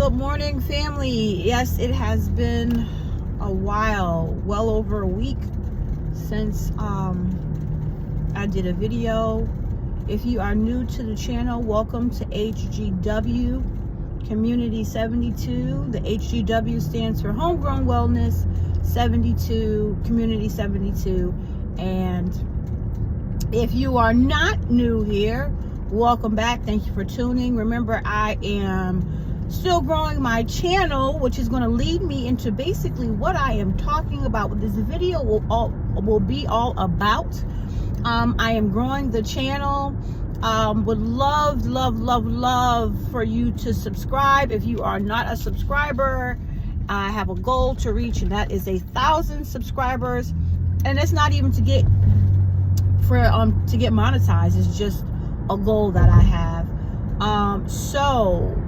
Good morning, family. Yes, it has been a while, well over a week since I did a video. If you are new to the channel, welcome to HGW Community 72. The HGW stands for Homegrown Wellness 72, Community 72. And if you are not new here, welcome back. Thank you for tuning. Remember, I am still growing my channel, which is going to lead me into basically what I am talking about. What this video will be all about. I am growing the channel. Would love for you to subscribe. If you are not a subscriber, I have a goal to reach, and that is 1,000 subscribers. And it's not even to get monetized. It's just a goal that I have. So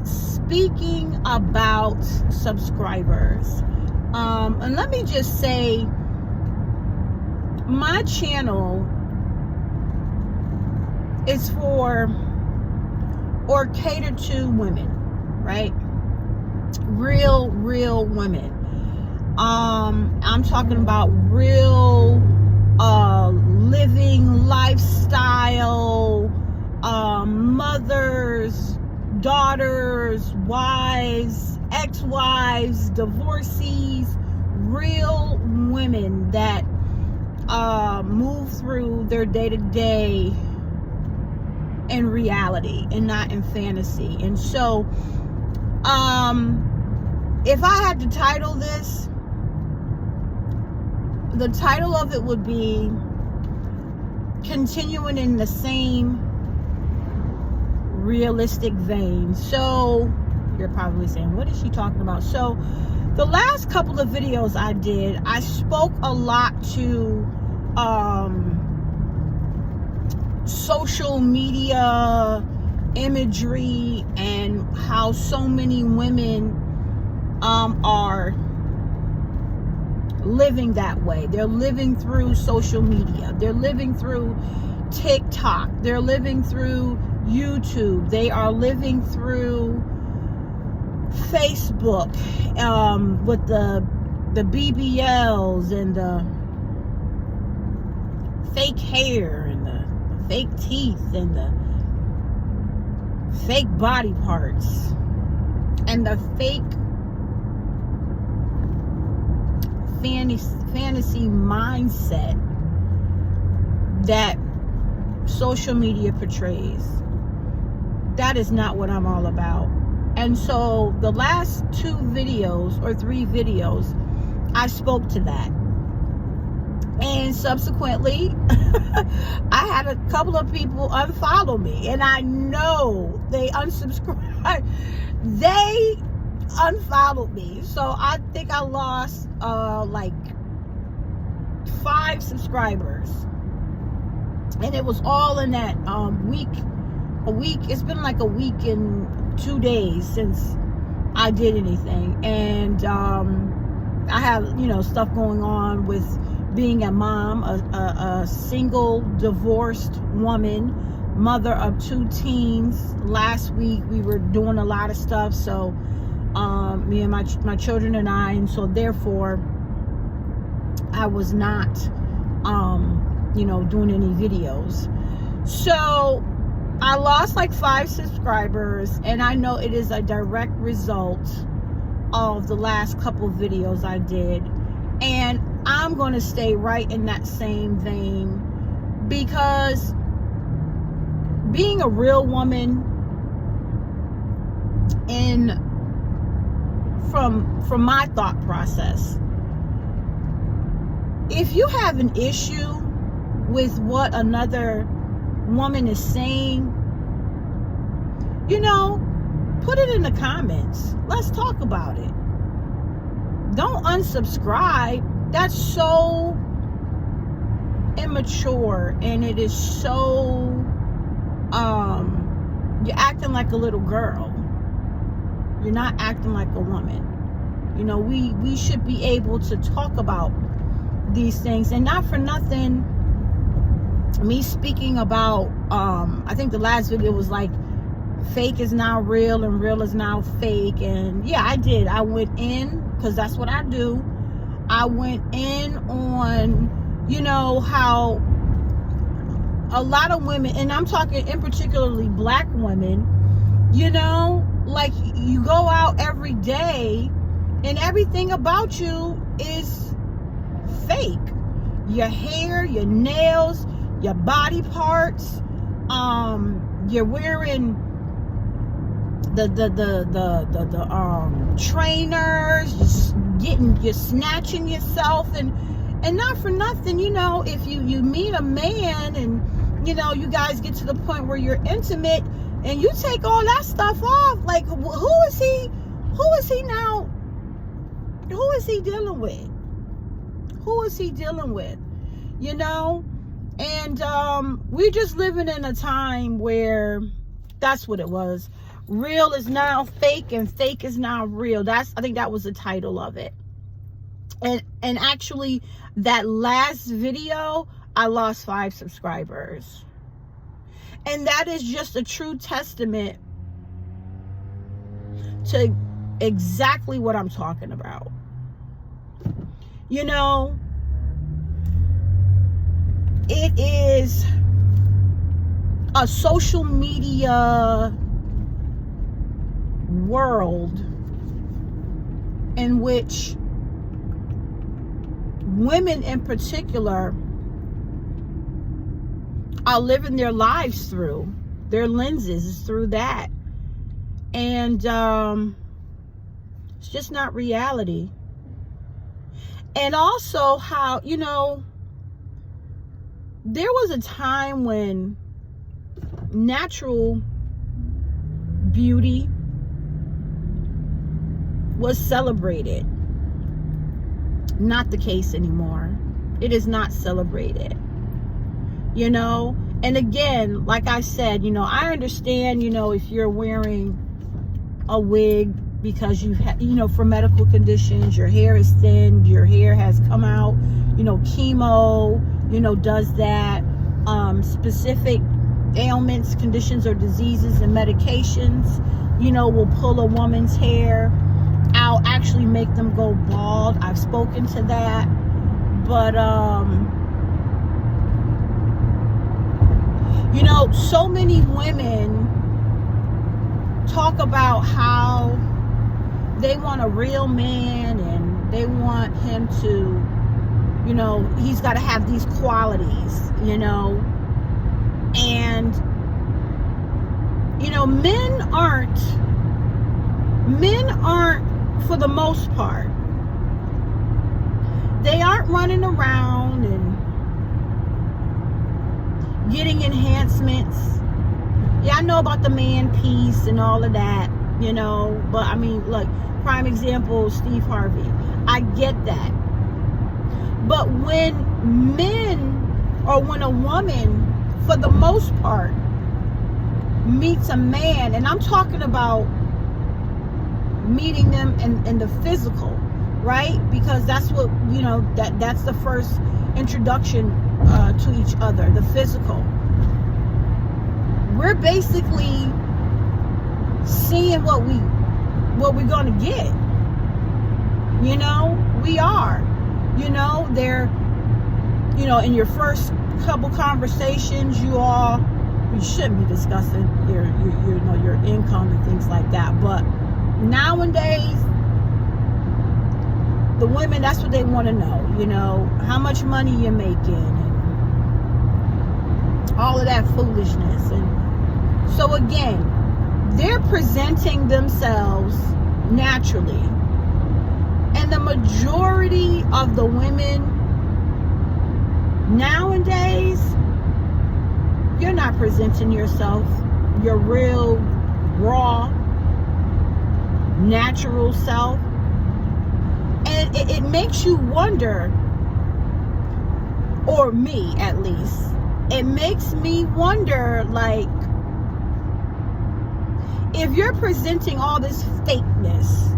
speaking about subscribers, and let me just say, my channel is for or catered to women, right? Real women. I'm talking about real living lifestyle, mothers, daughters, wives, ex-wives, divorcees, real women that move through their day-to-day in reality and not in fantasy. And so if I had to title this, the title of it would be continuing in the same realistic vein. So you're probably saying, what is she talking about? So the last couple of videos I did, I spoke a lot to social media imagery and how so many women are living that way. They're living through social media. They're living through TikTok. They're living through YouTube. They are living through Facebook, with the BBLs and the fake hair and the fake teeth and the fake body parts and the fake fantasy mindset that social media portrays. That is not what I'm all about. And so the last 2 videos or 3 videos, I spoke to that. And subsequently, I had a couple of people unfollow me, and I know they unsubscribed. They unfollowed me. So I think I lost like 5 subscribers. And it was all in that week. It's been like a week and 2 days since I did anything. And I have, stuff going on with being a mom, a single divorced woman, mother of 2 teens. Last week we were doing a lot of stuff, so me and my children and I, and so therefore I was not doing any videos. So I lost like 5 subscribers, and I know it is a direct result of the last couple of videos I did. And I'm going to stay right in that same vein, because being a real woman, and from my thought process, if you have an issue with what another woman is saying, put it in the comments. Let's talk about it. Don't unsubscribe. That's so immature, and it is so you're acting like a little girl. You're not acting like a woman. We should be able to talk about these things. And not for nothing, me speaking about I think the last video was like fake is now real and real is now fake. And yeah, I did. I went in, because that's what I do. I went in on, you know, how a lot of women, and I'm talking in particularly black women, you know, like you go out every day and everything about you is fake. Your hair, your nails, your body parts, you're wearing the trainers, you're snatching yourself, and not for nothing, you know, if you meet a man and, you know, you guys get to the point where you're intimate and you take all that stuff off, like, who is he now? Who is he dealing with? Who is he dealing with? You know? And we're just living in a time where that's what it was. Real is now fake and fake is now real. I think that was the title of it. And actually, that last video, I lost 5 subscribers. And that is just a true testament to exactly what I'm talking about. You know, it is a social media world in which women in particular are living their lives through. Their lenses is through that. And it's just not reality. And also how, you know, there was a time when natural beauty was celebrated. Not the case anymore. It is not celebrated. You know, and again, like I said, you know, I understand, you know, if you're wearing a wig because you know, for medical conditions, your hair is thin, your hair has come out, you know, chemo, you know, does that, specific ailments, conditions, or diseases and medications, you know, will pull a woman's hair out, actually make them go bald. I've spoken to that. But you know, so many women talk about how they want a real man and they want him to, you know, he's got to have these qualities, you know. And, you know, men aren't, for the most part, they aren't running around and getting enhancements. Yeah, I know about the man piece and all of that, you know, but I mean, look, prime example, Steve Harvey. I get that. But when men, or when a woman, for the most part, meets a man, and I'm talking about meeting them in the physical, right? Because that's what, you know, that's the first introduction to each other, the physical. We're basically seeing what we're gonna get. You know, we are. You know, they're, you know, in your first couple conversations, you shouldn't be discussing your you know, your income and things like that. But nowadays, the women, that's what they want to know, you know, how much money you're making and all of that foolishness. And so again, they're presenting themselves naturally. And the majority of the women nowadays, you're not presenting yourself, your real, raw, natural self. And it makes you wonder, or me at least, it makes me wonder, like, if you're presenting all this fakeness,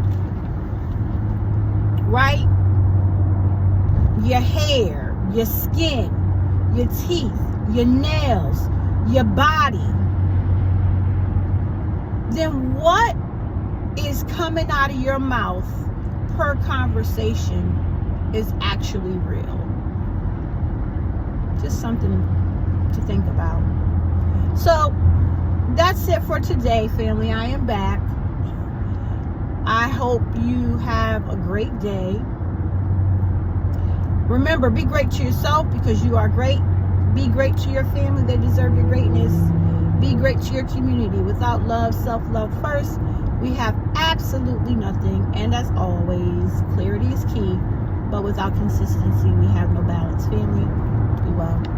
right? Your hair, your skin, your teeth, your nails, your body. then what is coming out of your mouth per conversation is actually real. Just something to think about. So that's it for today, family. I am back. I hope you have a great day. Remember, be great to yourself because you are great. Be great to your family. They deserve your greatness. Be great to your community. Without love, self-love first, we have absolutely nothing. And as always, clarity is key. But without consistency, we have no balance. Family, be well.